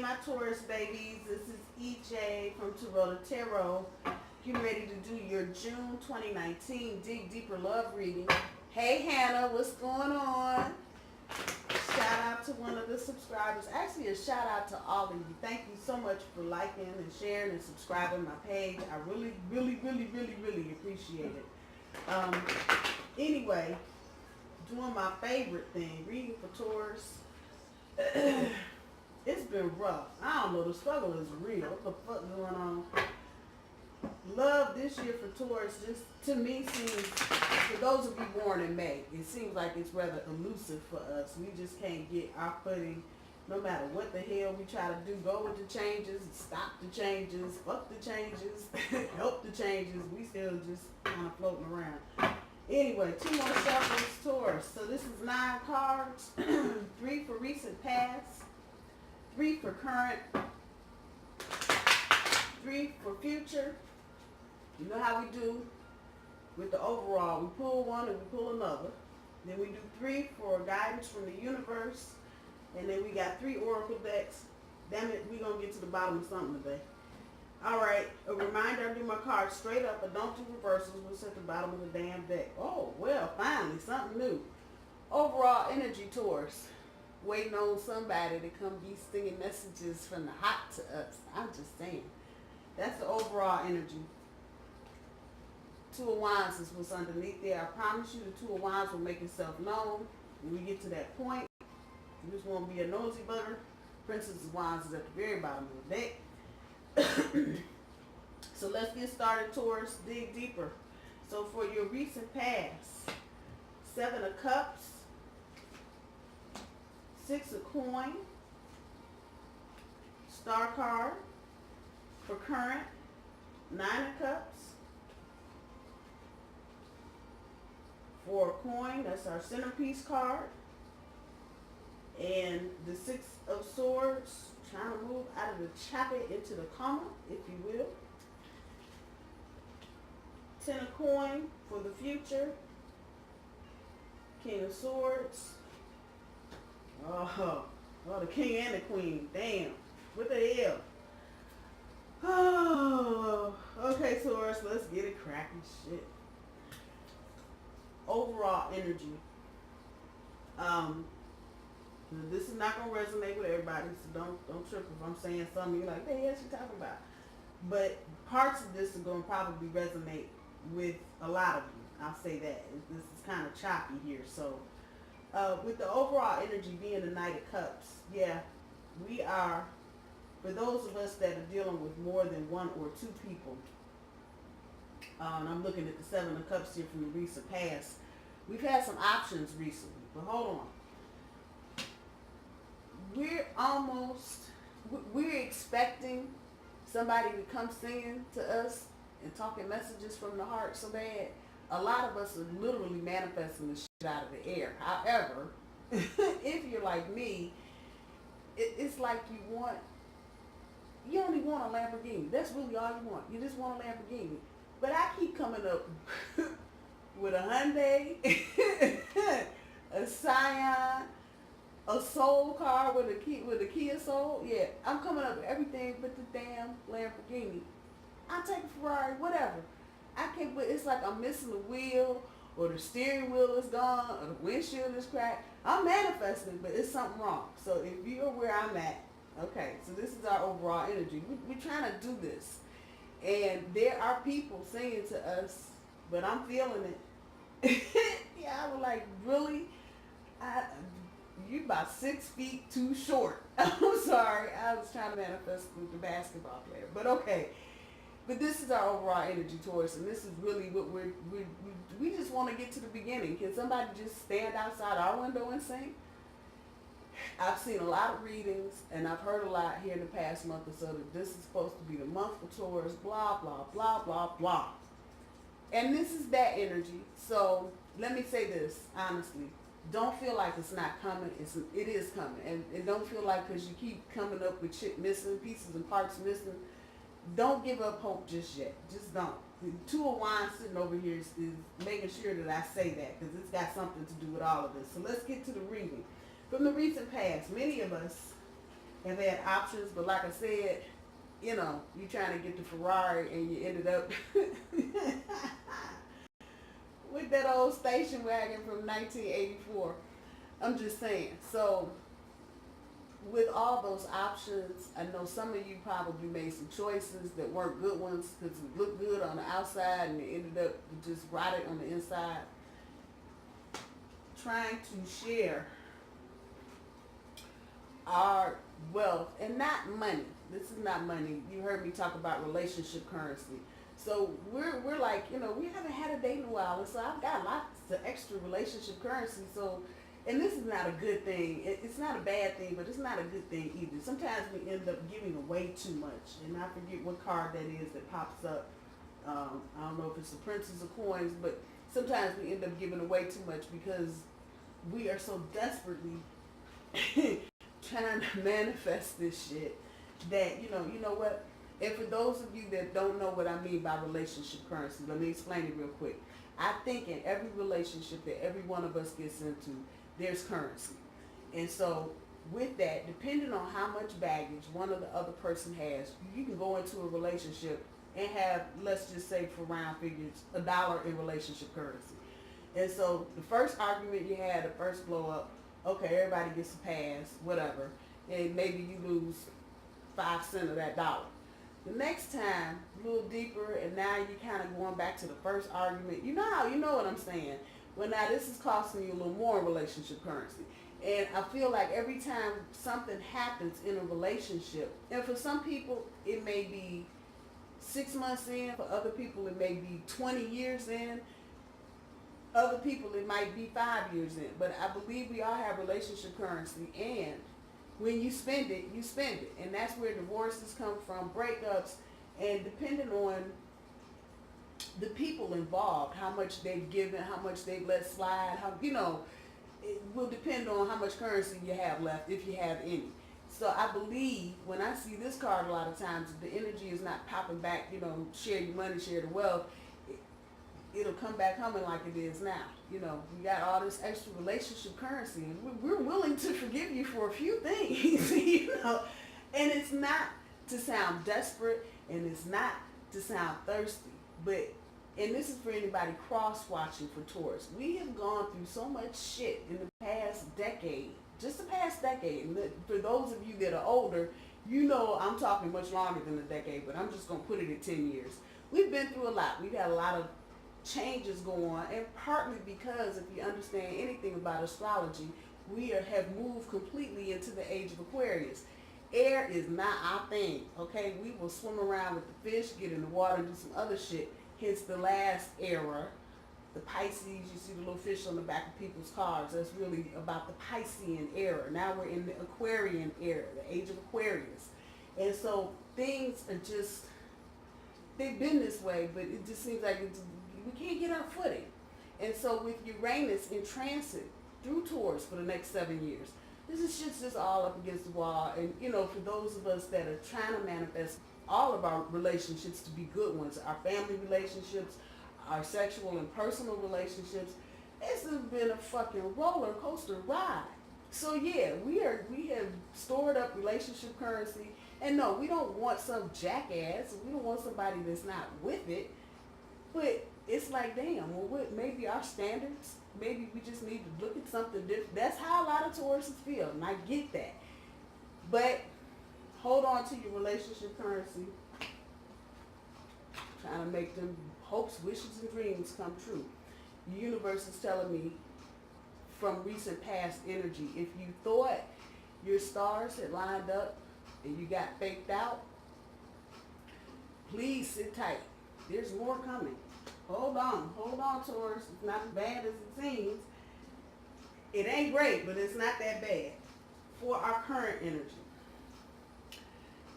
my Taurus babies. This is EJ from Taurota Tarot. Getting ready to do your June 2019 Dig Deeper Love reading. Hey Hannah, what's going on? Shout out to one of the subscribers. Actually, a shout out to all of you. Thank you so much for liking and sharing and subscribing my page. I really appreciate it. Anyway, doing my favorite thing, reading for Taurus. It's been rough. I don't know, the struggle is real. What the fuck going on? Love this year for Taurus just to me seems, for those of you born in May, it seems like it's rather elusive for us. We just can't get our footing no matter what the hell we try to do. Go with the changes, stop the changes, fuck the changes, help the changes. We still just kind of floating around. Anyway, 2 more shuffles, Taurus. So this is 9 cards, 3 for recent past, 3 for current, 3 for future. You know how we do with the overall. We pull one and we pull another. Then we do 3 for guidance from the universe. And then we got 3 oracle decks. Damn it, we're going to get to the bottom of something today. Alright, a reminder, I do my cards straight up, but don't do reversals. We'll set the bottom of the damn deck. Oh, well, finally, something new. Overall energy, Taurus. Waiting on somebody to come be stinging messages from the hot to us. I'm just saying. That's the overall energy. 2 of Wands is what's underneath there. I promise you the 2 of Wands will make itself known when we get to that point. You just won't be a nosy bugger. Princess of Wands is at the very bottom of the deck. So let's get started, Taurus. Dig deeper. So for your recent past, 7 of Cups, 6 of Coin, Star card. For current, 9 of Cups, 4 of Coin, that's our centerpiece card, and the 6 of Swords, trying to move out of the choquette into the comma, if you will. 10 of Coin for the future, King of Swords, oh, the King and the Queen, damn, what the hell? Oh, okay, Taurus, let's get it cracking. Shit. Overall energy. This is not gonna resonate with everybody, so don't trip if I'm saying something you're like, hey, what you talking about? But parts of this are gonna probably resonate with a lot of you. I'll say that. This is kind of choppy here. So, with the overall energy being the Knight of Cups, yeah, we are. For those of us that are dealing with more than 1 or 2 people, and I'm looking at the 7 of Cups here from the recent past, we've had some options recently, but hold on. We're expecting somebody to come singing to us and talking messages from the heart so bad. A lot of us are literally manifesting the shit out of the air. However, if you're like me, it's like you only want a Lamborghini. That's really all you want. You just want a Lamborghini. But I keep coming up with a Hyundai, a Scion, a Soul car with a Kia Soul. Yeah, I'm coming up with everything but the damn Lamborghini. I'll take a Ferrari, whatever. I can't. But it's like I'm missing the wheel, or the steering wheel is gone, or the windshield is cracked. I'm manifesting, but it's something wrong. So if you're where I'm at. Okay, so this is our overall energy. We're trying to do this. And there are people singing to us, but I'm feeling it. Yeah, I was like, really? You about 6 feet too short. I'm sorry. I was trying to manifest with the basketball player. But okay. But this is our overall energy, Taurus, and this is really what we just want to get to the beginning. Can somebody just stand outside our window and sing? I've seen a lot of readings, and I've heard a lot here in the past month or so that this is supposed to be the month for Taurus, blah, blah, blah, blah, blah. And this is that energy. So let me say this, honestly. Don't feel like it's not coming. It is coming. And don't feel like because you keep coming up with shit missing, pieces and parts missing, don't give up hope just yet. Just don't. The 2 of Wands sitting over here is making sure that I say that because it's got something to do with all of this. So let's get to the reading. From the recent past, many of us have had options, but like I said, you know, you trying to get the Ferrari and you ended up with that old station wagon from 1984. I'm just saying. So with all those options, I know some of you probably made some choices that weren't good ones because it looked good on the outside and it ended up just rotted on the inside. Trying to share our wealth and not money. This is not money. You heard me talk about relationship currency. So we're like, you know, we haven't had a date in a while, and so I've got lots of extra relationship currency. So, and this is not a good thing. It's not a bad thing, but it's not a good thing either. Sometimes we end up giving away too much, and I forget what card that is that pops up. I don't know if it's the Princess of Coins, but sometimes we end up giving away too much because we are so desperately trying to manifest this shit that, you know what? And for those of you that don't know what I mean by relationship currency, let me explain it real quick. I think in every relationship that every one of us gets into, there's currency. And so with that, depending on how much baggage one or the other person has, you can go into a relationship and have, let's just say for round figures, $1 in relationship currency. And so the first argument you had, the first blow up, okay, everybody gets a pass, whatever, and maybe you lose 5 cents of that dollar. The next time, a little deeper, and now you're kind of going back to the first argument. You know what I'm saying. Well, now this is costing you a little more in relationship currency. And I feel like every time something happens in a relationship, and for some people it may be 6 months in, for other people it may be 20 years in, other people it might be 5 years in. But I believe we all have relationship currency, and when you spend it, you spend it. And that's where divorces come from, breakups, and depending on the people involved, how much they've given, how much they've let slide, how, it will depend on how much currency you have left, if you have any. So I believe when I see this card a lot of times, the energy is not popping back, share your money, share the wealth. It'll come back humming like it is now. We got all this extra relationship currency, and we're willing to forgive you for a few things, And it's not to sound desperate, and it's not to sound thirsty, but, and this is for anybody cross-watching for Taurus, we have gone through so much shit in the past decade, just the past decade. And for those of you that are older, I'm talking much longer than a decade, but I'm just going to put it at 10 years. We've been through a lot. We've had a lot of changes go on, and partly because if you understand anything about astrology, we have moved completely into the age of Aquarius. Air is not our thing, okay? We will swim around with the fish, get in the water, and do some other shit. Hence the last era, the Pisces. You see the little fish on the back of people's cars. That's really about the Piscean era. Now we're in the Aquarian era, the age of Aquarius. And so things are just, they've been this way, but it just seems like we can't get our footing. And so with Uranus in transit through Taurus for the next 7 years, this is just all up against the wall. And for those of us that are trying to manifest all of our relationships to be good ones, our family relationships, our sexual and personal relationships, it's been a fucking roller coaster ride. So yeah, we have stored up relationship currency, and no, we don't want some jackass. We don't want somebody that's not with it. But it's like, damn, well, maybe our standards, maybe we just need to look at something different. That's how a lot of Tauruses feel, and I get that. But hold on to your relationship currency. Trying to make them hopes, wishes, and dreams come true. The universe is telling me from recent past energy, if you thought your stars had lined up and you got faked out, please sit tight. There's more coming. Hold on, Taurus. It's not as bad as it seems. It ain't great, but it's not that bad. For our current energy,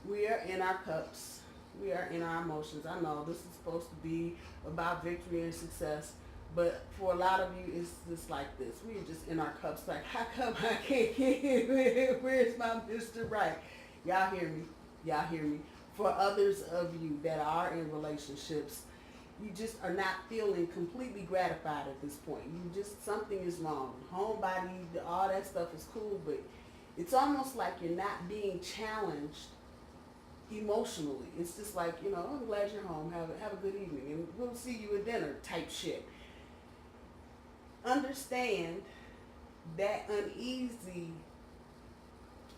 we are in our cups. We are in our emotions. I know this is supposed to be about victory and success, but for a lot of you, it's just like this. We are just in our cups. Like, how come I can't get it? Where's my Mr. Right? Y'all hear me? Y'all hear me? For others of you that are in relationships, you just are not feeling completely gratified at this point. Something is wrong. Homebody, all that stuff is cool, but It's almost like you're not being challenged emotionally. It's just like, you know, I'm glad you're home. Have a good evening, and we'll see you at dinner type shit. Understand that uneasy,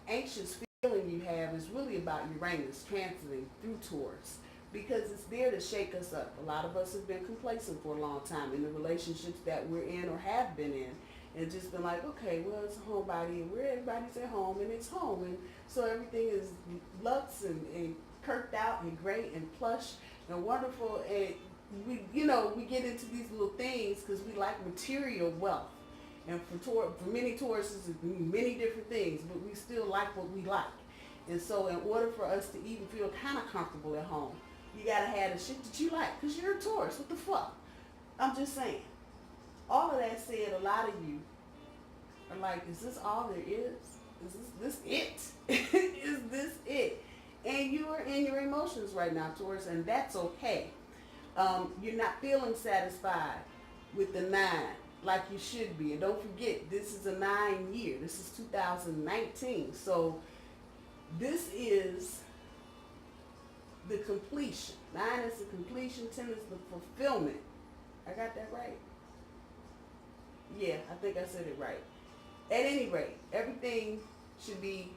anxious feeling you have is really about Uranus transiting through Taurus, because it's there to shake us up. A lot of us have been complacent for a long time in the relationships that we're in or have been in, and just been like, okay, well, it's a homebody, and everybody's at home, and it's home, and so everything is luxe and kirked out and great and plush and wonderful, and we get into these little things because we like material wealth. And for many Tauruses, it's many different things, but we still like what we like. And so in order for us to even feel kind of comfortable at home, you got to have the shit that you like, because you're a Taurus. What the fuck? I'm just saying. All of that said, a lot of you are like, is this all there is? Is this it? Is this it? And you are in your emotions right now, Taurus, and that's okay. You're not feeling satisfied with the 9 like you should be. And don't forget, this is a 9 year. This is 2019. So this is the completion. 9 is the completion, 10 is the fulfillment. I got that right? Yeah, I think I said it right. At any rate, everything should be,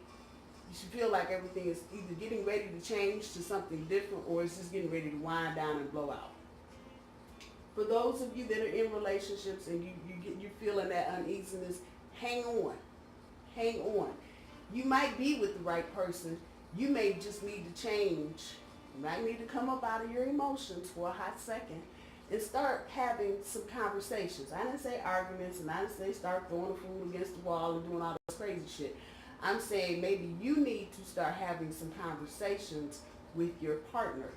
you should feel like everything is either getting ready to change to something different, or it's just getting ready to wind down and blow out. For those of you that are in relationships and you're feeling that uneasiness, hang on. Hang on. You might be with the right person. You may just need to change. You might need to come up out of your emotions for a hot second and start having some conversations. I didn't say arguments, and I didn't say start throwing the food against the wall and doing all this crazy shit. I'm saying maybe you need to start having some conversations with your partner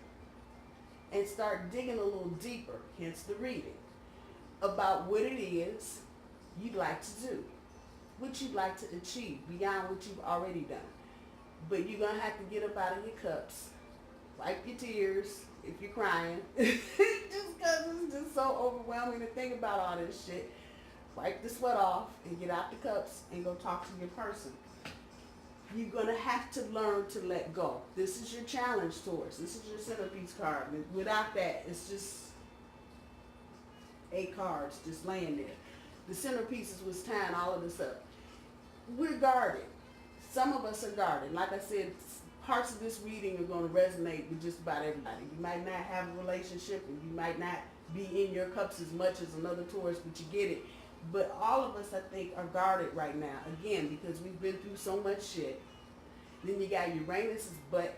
and start digging a little deeper, hence the reading, about what it is you'd like to do, what you'd like to achieve beyond what you've already done. But you're going to have to get up out of your cups, wipe your tears if you're crying, just because it's just so overwhelming to think about all this shit. Wipe the sweat off and get out the cups and go talk to your person. You're going to have to learn to let go. This is your challenge, Taurus. This is your centerpiece card. Without that, it's just 8 cards just laying there. The centerpiece is what's tying all of this up. We're guarded. Some of us are guarded. Like I said, parts of this reading are going to resonate with just about everybody. You might not have a relationship, and you might not be in your cups as much as another Taurus, but you get it. But all of us, I think, are guarded right now. Again, because we've been through so much shit. Then you got Uranus's butt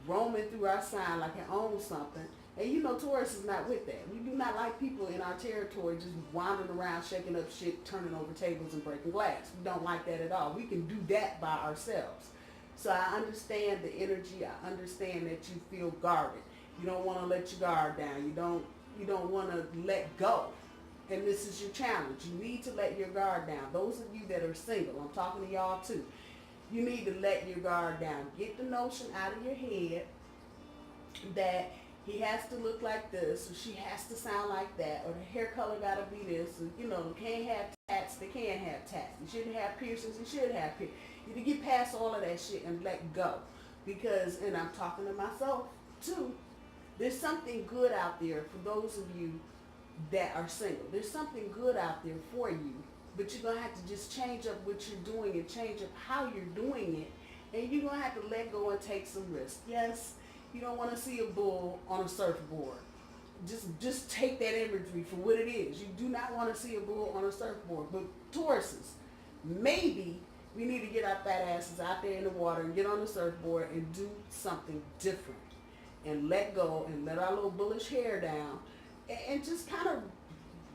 roaming through our sign like it owns something. And you know Taurus is not with that. We do not like people in our territory just wandering around, shaking up shit, turning over tables and breaking glass. We don't like that at all. We can do that by ourselves. So I understand the energy. I understand that you feel guarded. You don't want to let your guard down. You don't want to let go. And this is your challenge. You need to let your guard down. Those of you that are single, I'm talking to y'all too. You need to let your guard down. Get the notion out of your head that he has to look like this, or she has to sound like that, or the hair color got to be this, or, you know, they can't have tats, they can't have tats. They shouldn't have piercings, they should have piercings. You need to get past all of that shit and let go. Because, and I'm talking to myself too, there's something good out there for those of you that are single. There's something good out there for you, but you're going to have to just change up what you're doing and change up how you're doing it, and you're going to have to let go and take some risks. Yes, you don't want to see a bull on a surfboard. Just take that imagery for what it is. You do not want to see a bull on a surfboard. But Tauruses, maybe we need to get our fat asses out there in the water and get on the surfboard and do something different and let go and let our little bullish hair down and just kind of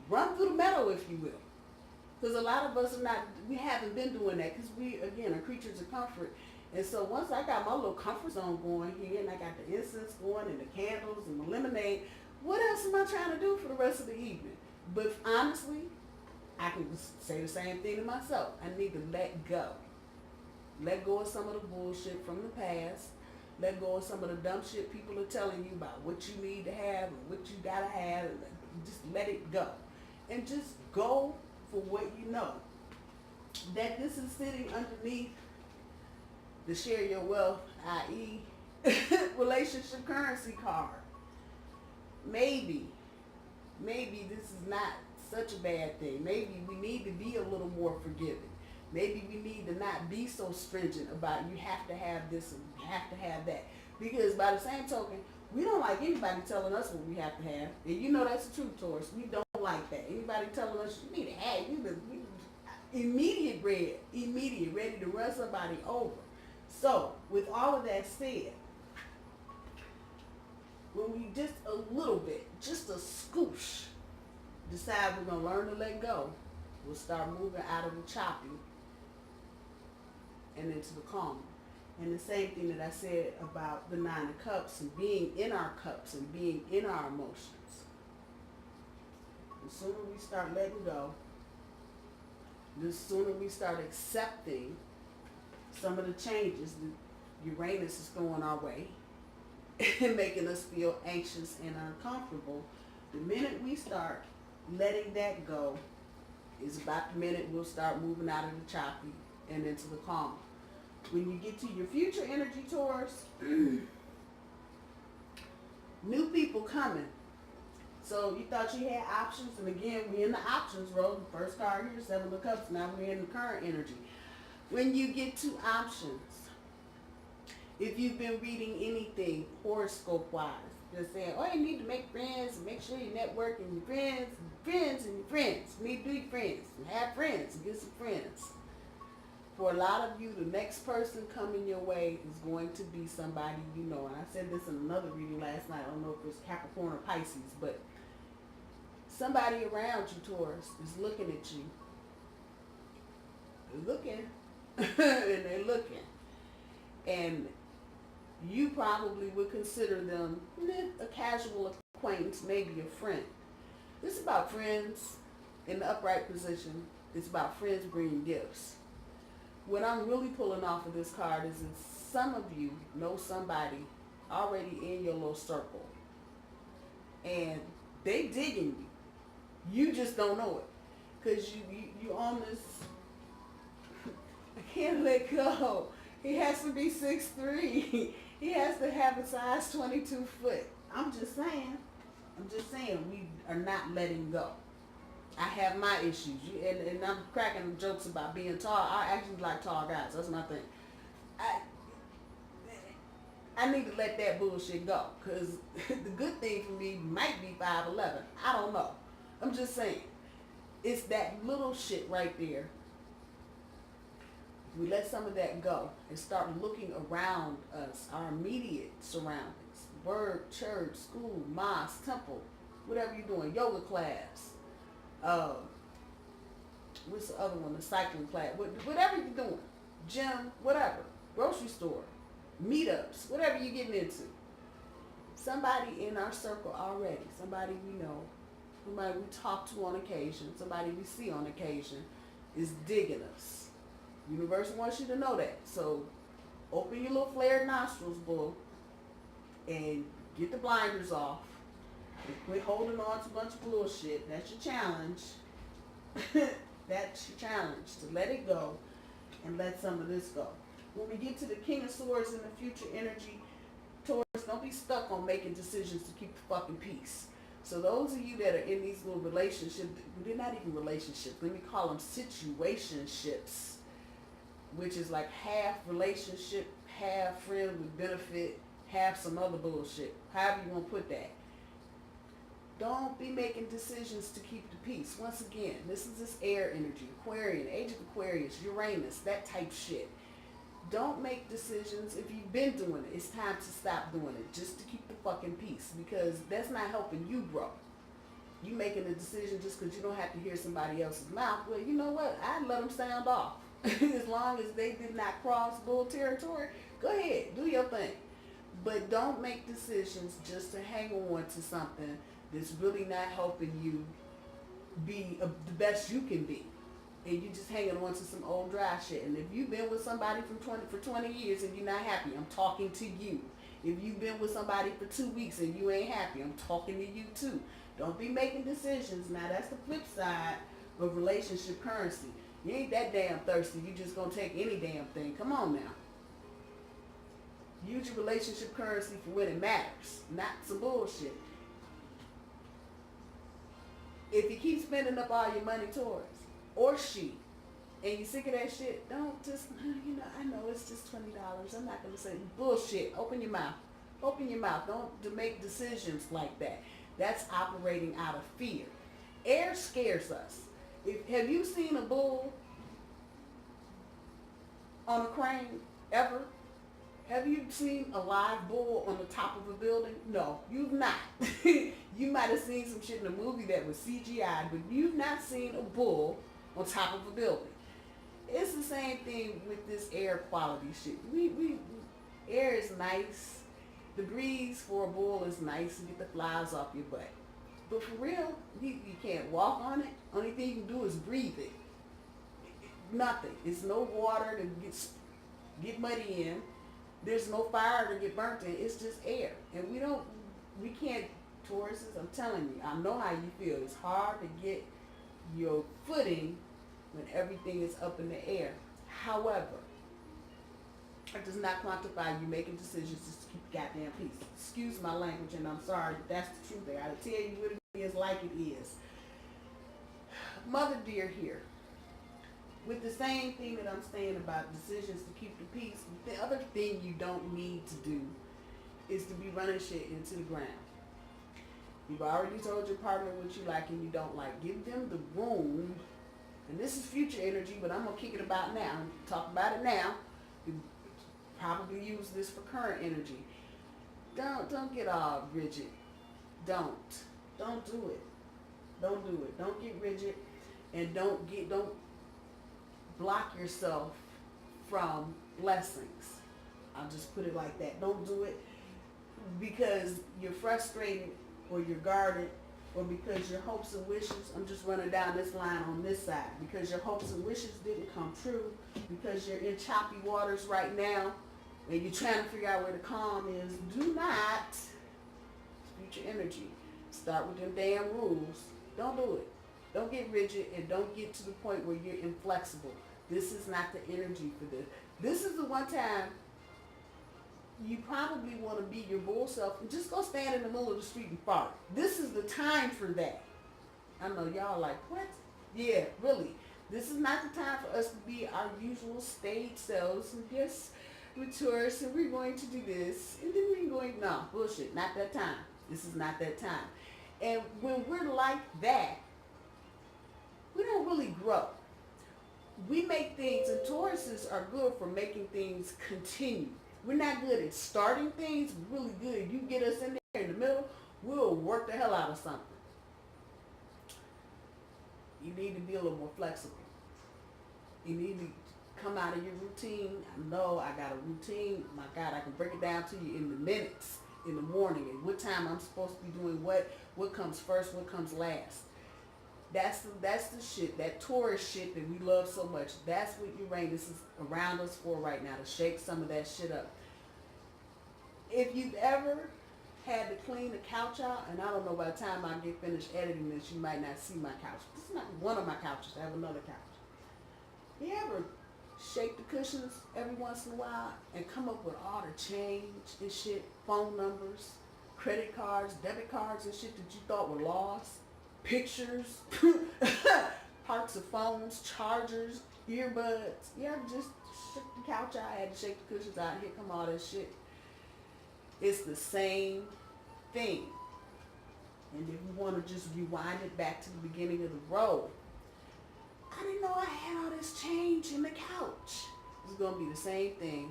run through the meadow, if you will. Because a lot of us we haven't been doing that, because we, again, are creatures of comfort. And so once I got my little comfort zone going here, and I got the incense going and the candles and the lemonade, what else am I trying to do for the rest of the evening? But honestly, I can say the same thing to myself. I need to let go. Let go of some of the bullshit from the past. Let go of some of the dumb shit people are telling you about what you need to have and what you gotta have. And just let it go. And just go for what you know. That this is sitting underneath The share your wealth, i.e. relationship currency card. Maybe this is not such a bad thing. Maybe we need to be a little more forgiving. Maybe we need to not be so stringent about you have to have this and you have to have that. Because by the same token, we don't like anybody telling us what we have to have. And you know that's the truth, Taurus. We don't like that. Anybody telling us you need to have, immediate, ready to run somebody over. So, with all of that said, when we just a little bit, just a scoosh, decide we're going to learn to let go, we'll start moving out of the choppy and into the calm. And the same thing that I said about the Nine of Cups and being in our cups and being in our emotions. The sooner we start letting go, the sooner we start accepting some of the changes that Uranus is throwing our way and making us feel anxious and uncomfortable. The minute we start letting that go is about the minute we'll start moving out of the choppy and into the calm. When you get to your future energy, Taurus, new people coming. So you thought you had options, and again, we're in the options row. The first card here, Seven of Cups. Now we're in the current energy. When you get to options, if you've been reading anything horoscope-wise, they're saying, oh, you need to make friends and make sure you network and your friends and your friends. You need to be friends and have friends and get some friends. For a lot of you, the next person coming your way is going to be somebody you know. And I said this in another reading last night. I don't know if it was Capricorn or Pisces, but somebody around you, Taurus, is looking at you. They're looking. And they're looking. And you probably would consider them a casual acquaintance, maybe a friend. This is about friends in the upright position. It's about friends bringing gifts. What I'm really pulling off of this card is that some of you know somebody already in your little circle. And they digging you. You just don't know it. Because you on this, I can't let go. He has to be 6'3". He has to have a size 22 foot. I'm just saying, we are not letting go. I have my issues, and I'm cracking jokes about being tall. I actually like tall guys. That's my thing. I need to let that bullshit go, because the good thing for me might be 5'11". I don't know. I'm just saying. It's that little shit right there. We let some of that go and start looking around us, our immediate surroundings. Work, church, school, mosque, temple, whatever you're doing, yoga class. What's the other one? The cycling class. Whatever you're doing. Gym, whatever. Grocery store. Meetups. Whatever you're getting into. Somebody in our circle already. Somebody we know. Somebody we talk to on occasion. Somebody we see on occasion is digging us. Universe wants you to know that. So open your little flared nostrils, bull, and get the blinders off. And quit holding on to a bunch of bullshit. That's your challenge. That's your challenge, to let it go and let some of this go. When we get to the King of Swords in the future energy, Taurus, don't be stuck on making decisions to keep the fucking peace. So those of you that are in these little relationships, they're not even relationships. Let me call them situationships, which is like half relationship, half friend with benefit, half some other bullshit. However you want to put that. Don't be making decisions to keep the peace. Once again, this is this air energy, Aquarian, age of Aquarius, Uranus, that type shit. Don't make decisions. If you've been doing it, it's time to stop doing it just to keep the fucking peace, because that's not helping you grow. You making a decision just because you don't have to hear somebody else's mouth. Well, you know what? I'd let them sound off. As long as they did not cross bull territory, go ahead, do your thing. But don't make decisions just to hang on to something that's really not helping you be the best you can be. And you just hanging on to some old dry shit. And if you've been with somebody for 20 years and you're not happy, I'm talking to you. If you've been with somebody for 2 weeks and you ain't happy, I'm talking to you too. Don't be making decisions. Now that's the flip side of relationship currency. You ain't that damn thirsty. You just gonna take any damn thing. Come on now. Use your relationship currency for when it matters, not some bullshit. If you keep spending up all your money towards, or she, and you sick of that shit, don't just, I know it's just $20. I'm not going to say bullshit. Open your mouth. Open your mouth. Don't make decisions like that. That's operating out of fear. Air scares us. Have you seen a bull on a crane ever? Have you seen a live bull on the top of a building? No, you've not. You might have seen some shit in a movie that was CGI, but you've not seen a bull on top of a building. It's the same thing with this air quality shit. Air is nice. The breeze for a bull is nice to get the flies off your butt. But for real, you can't walk on it. Only thing you can do is breathe it. Nothing. It's no water to get muddy in. There's no fire to get burnt in. It's just air. And we can't, Tauruses, I'm telling you, I know how you feel. It's hard to get your footing when everything is up in the air. However, it does not quantify you making decisions just to keep the goddamn peace. Excuse my language, and I'm sorry, but that's the truth. I gotta tell you what it is like it is. Mother dear here, with the same thing that I'm saying about decisions to keep the peace, the other thing you don't need to do is to be running shit into the ground. You've already told your partner what you like and you don't like. Give them the room, and this is future energy, but I'm going to kick it about now. Talk about it now. You probably use this for current energy. Don't get all rigid. Don't do it. Don't do it. Don't get rigid, and don't block yourself from blessings. I'll just put it like that. Don't do it because you're frustrated or you're guarded, or because your hopes and wishes, I'm just running down this line on this side, because your hopes and wishes didn't come true, because you're in choppy waters right now and you're trying to figure out where the calm is. Do not, future energy, start with them damn rules. Don't do it. Don't get rigid, and don't get to the point where you're inflexible. This is not the energy for this. This is the one time you probably want to be your bull self and just go stand in the middle of the street and fart. This is the time for that. I know y'all like, what? Yeah, really. This is not the time for us to be our usual stage selves. And yes, we're tourists and we're going to do this. And then we're going, no, bullshit, not that time. This is not that time. And when we're like that, we don't really grow. We make things, and Tauruses are good for making things continue. We're not good at starting things. We're really good. You get us in there in the middle, we'll work the hell out of something. You need to be a little more flexible. You need to come out of your routine. I know I got a routine. My God, I can break it down to you in the minutes, in the morning, and what time I'm supposed to be doing what comes first, what comes last. That's the shit, that Taurus shit that we love so much. That's what Uranus is around us for right now, to shake some of that shit up. If you've ever had to clean the couch out, and I don't know, by the time I get finished editing this, you might not see my couch. This is not one of my couches. I have another couch. You ever shake the cushions every once in a while and come up with all the change and shit, phone numbers, credit cards, debit cards and shit that you thought were lost? Pictures, parts of phones, chargers, earbuds. You ever just shook the couch out? I had to shake the cushions out. Here come all that shit. It's the same thing. And if you want to just rewind it back to the beginning of the road, I didn't know I had all this change in the couch. It's going to be the same thing.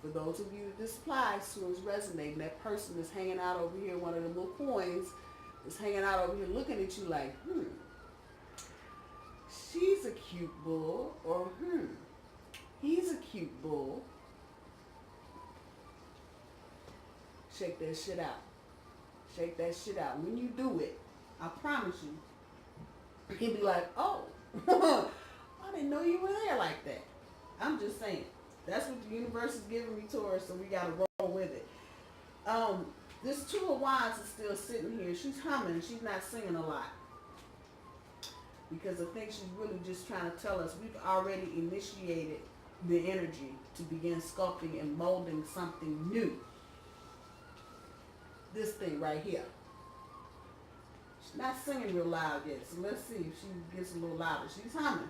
For those of you that this applies to, is resonating, that person that's hanging out over here, one of the little coins, is hanging out over here looking at you like, she's a cute bull, or he's a cute bull. Shake that shit out. Shake that shit out. When you do it, I promise you, he'll be like, oh, I didn't know you were there like that. I'm just saying. That's what the universe is giving me, Taurus, so we got to roll with it. This Two of Wands is still sitting here. She's humming. She's not singing a lot. Because I think she's really just trying to tell us we've already initiated the energy to begin sculpting and molding something new. This thing right here. She's not singing real loud yet, so let's see if she gets a little louder. She's humming.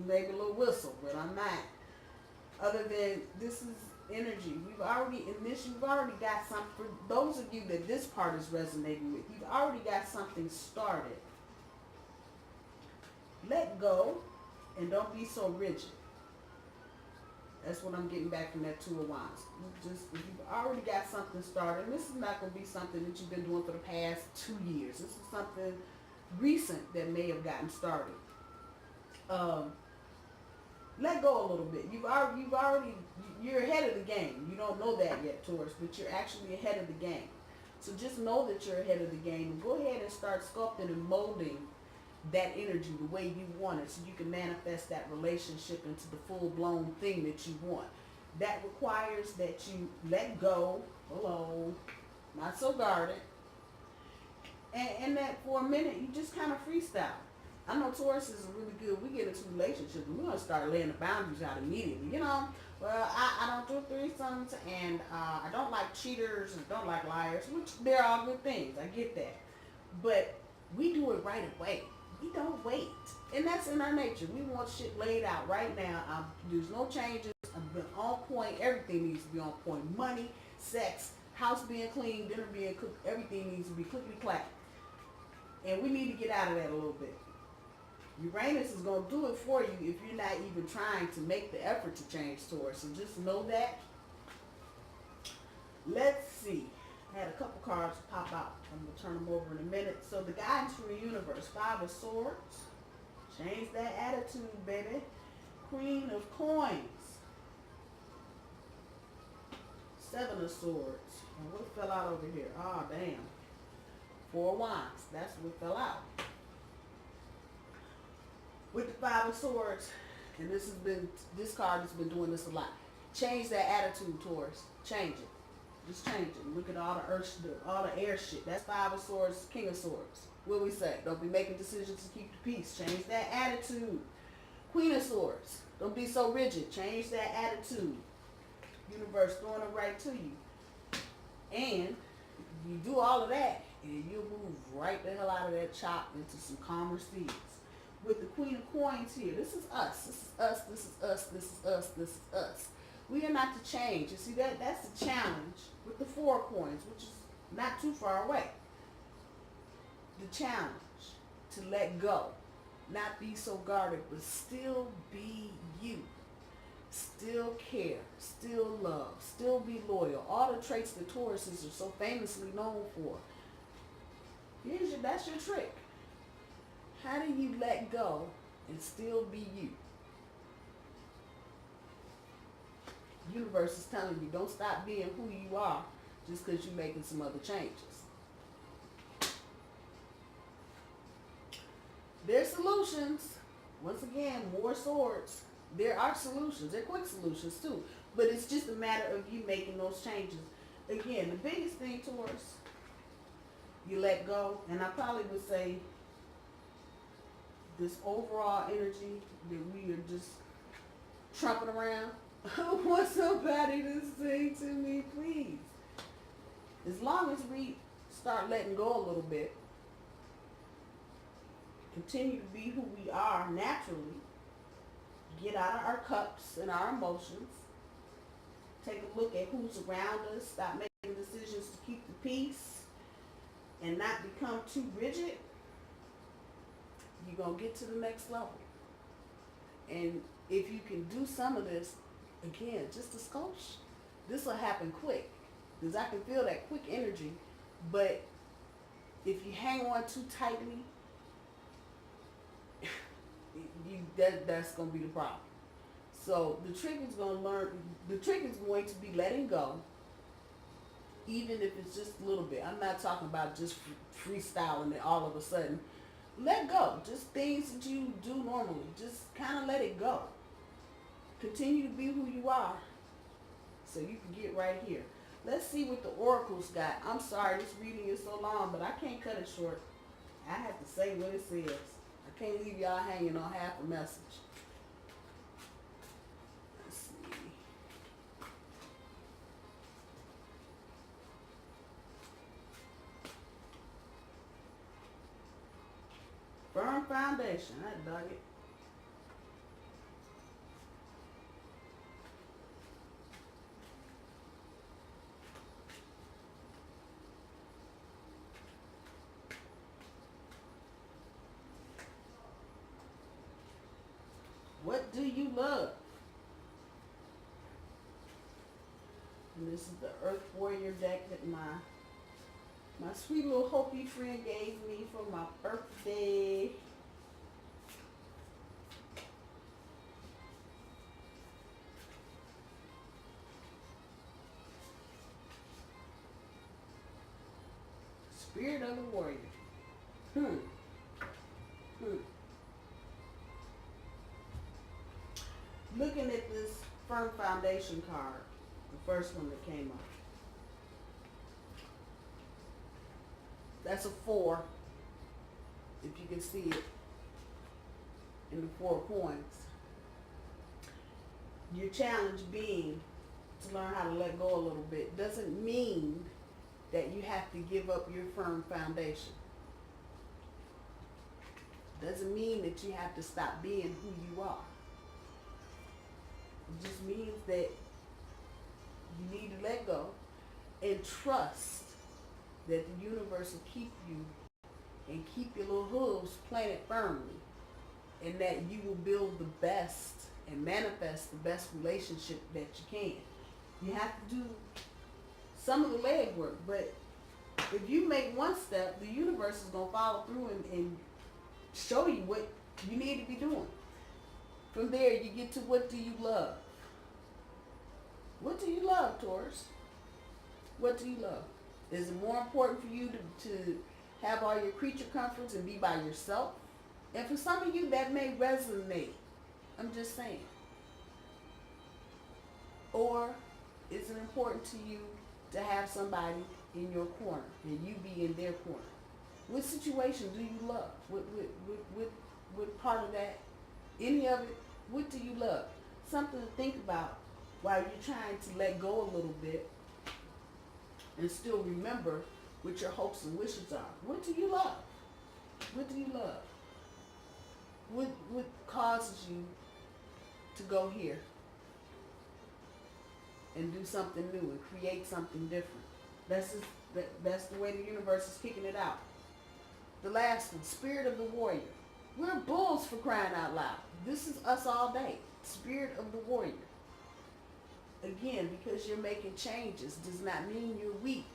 Maybe a little whistle, but I'm not. Other than this is energy. You've already got something. For those of you that this part is resonating with, you've already got something started. Let go and don't be so rigid. That's what I'm getting back from that Two of Wands. If you've already got something started, and this is not going to be something that you've been doing for the past 2 years. This is something recent that may have gotten started. Let go a little bit. You're ahead of the game. You don't know that yet, Taurus, but you're actually ahead of the game. So just know that you're ahead of the game, and go ahead and start sculpting and molding that energy the way you want it, so you can manifest that relationship into the full-blown thing that you want. That requires that you let go, hello, not so guarded, and that for a minute you just kind of freestyle. I know Taurus is really good. We get into relationships and we're going to start laying the boundaries out immediately. You know, well, I don't do threesomes, and I don't like cheaters and don't like liars, which they're all good things. I get that. But we do it right away. We don't wait. And that's in our nature. We want shit laid out right now. There's no changes. I've been on point. Everything needs to be on point. Money, sex, house being clean, dinner being cooked. Everything needs to be clickety-clack. And we need to get out of that a little bit. Uranus is going to do it for you if you're not even trying to make the effort to change Taurus. So just know that. Let's see. I had a couple cards pop out. I'm going to turn them over in a minute. So the guidance from the universe. 5 of Swords. Change that attitude, baby. Queen of Coins. 7 of Swords. And what fell out over here? Oh, damn. 4 of Wands. That's what fell out. With the 5 of Swords, and this card has been doing this a lot. Change that attitude, Taurus. Change it. Just change it. Look at all the air shit. That's 5 of Swords, King of Swords. What we say? Don't be making decisions to keep the peace. Change that attitude. Queen of Swords. Don't be so rigid. Change that attitude. Universe throwing it right to you. And you do all of that, and you'll move right the hell out of that chop into some calmer seas. With the Queen of Coins here, this is us. This is us. This is us. This is us. This is us. We are not to change. You see, that's the challenge with the 4 of Coins, which is not too far away. The challenge to let go, not be so guarded, but still be you. Still care, still love, still be loyal. All the traits that Tauruses are so famously known for. That's your trick. How do you let go and still be you? Universe is telling you, don't stop being who you are just because you're making some other changes. There's solutions. Once again, more swords. There are solutions. They're quick solutions too. But it's just a matter of you making those changes. Again, the biggest thing, Taurus, you let go. And I probably would say this overall energy that we are just trumping around. I want somebody to sing to me, please. As long as we start letting go a little bit, continue to be who we are naturally, get out of our cups and our emotions, take a look at who's around us, stop making decisions to keep the peace, and not become too rigid, you're going to get to the next level. And if you can do some of this, again, just a skosh, this will happen quick. Because I can feel that quick energy. But if you hang on too tightly, that's going to be the problem. So the trick is going to be letting go, even if it's just a little bit. I'm not talking about just freestyling it all of a sudden. Let go. Just things that you do normally. Just kind of let it go. Continue to be who you are so you can get right here. Let's see what the oracles got. I'm sorry, this reading is so long, but I can't cut it short. I have to say what it says. I can't leave y'all hanging on half a message. Let's see. foundation. I dug it. What do you love? And this is the Earth Warrior deck that my sweet little Hopi friend gave me for my birthday. Spirit of the Warrior. Looking at this firm foundation card, the first one that came up. That's a 4, if you can see it in the 4 coins. Your challenge being to learn how to let go a little bit doesn't mean that you have to give up your firm foundation. Doesn't mean that you have to stop being who you are. It just means that you need to let go and trust that the universe will keep you and keep your little hooves planted firmly, and that you will build the best and manifest the best relationship that you can. You have to do some of the leg work, but if you make one step, the universe is going to follow through and show you what you need to be doing. From there, you get to what do you love? What do you love, Taurus? What do you love? Is it more important for you to have all your creature comforts and be by yourself? And for some of you, that may resonate. I'm just saying. Or is it important to you to have somebody in your corner and you be in their corner? What situation do you love? What part of that? Any of it? What do you love? Something to think about while you're trying to let go a little bit and still remember what your hopes and wishes are. What do you love? What do you love? What causes you to go here and do something new and create something different? That's the way the universe is kicking it out. The last one, Spirit of the Warrior. We're bulls, for crying out loud. This is us all day. Spirit of the Warrior. Again, because you're making changes does not mean you're weak.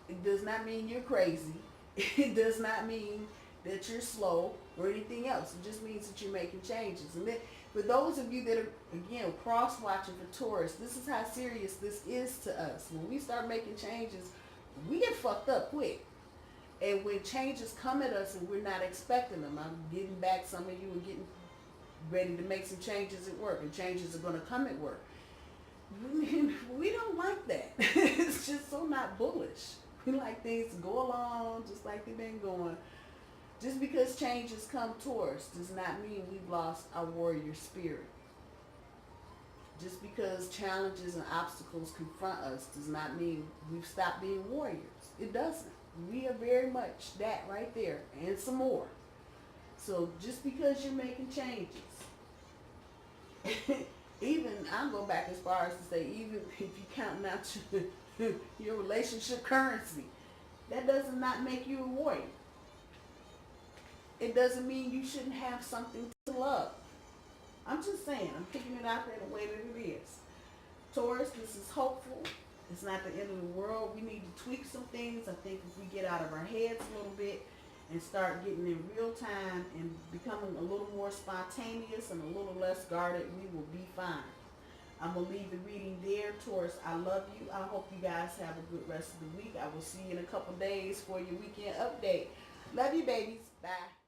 It does not mean you're crazy. It does not mean that you're slow or anything else. It just means that you're making changes. And then, for those of you that are, again, cross-watching for Taurus, this is how serious this is to us. When we start making changes, we get fucked up quick. And when changes come at us and we're not expecting them, I'm getting back, some of you are getting ready to make some changes at work, and changes are going to come at work. We don't like that. It's just so not bullish. We like things to go along just like they've been going. Just because changes come towards us does not mean we've lost our warrior spirit. Just because challenges and obstacles confront us does not mean we've stopped being warriors. It doesn't. We are very much that right there and some more. So just because you're making changes, even, I'll go back as far as to say, even if you count out your relationship currency, that does not make you a warrior. It doesn't mean you shouldn't have something to love. I'm just saying, I'm picking it out there the way that it is. Taurus, this is hopeful. It's not the end of the world. We need to tweak some things. I think if we get out of our heads a little bit and start getting in real time and becoming a little more spontaneous and a little less guarded, we will be fine. I'm going to leave the reading there. Taurus, I love you. I hope you guys have a good rest of the week. I will see you in a couple days for your weekend update. Love you, babies. Bye.